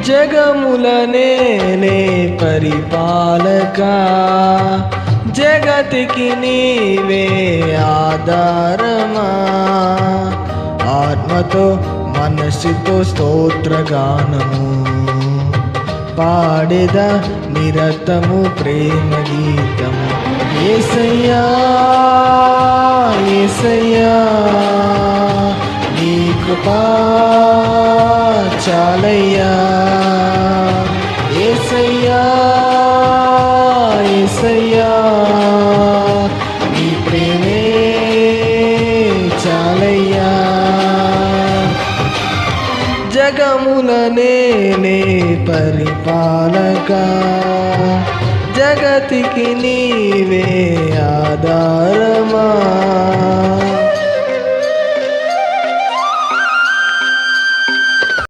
జగములనేలే పరిపాలకా, జగతికి నీవే ఆధారమా. ఆత్మతో మనసుతో స్తోత్రగానము పాడెద నిరతము ప్రేమ గీతము. యేసయ్యా యేసయ్యా నీ కృపా చాలయ్యా. యేసయ్యా యేసయ్యా నీ ప్రేమే చాలయ్యా. జగములనేలే పరిపాలకా, జగతికి నీవే ఆధారమా.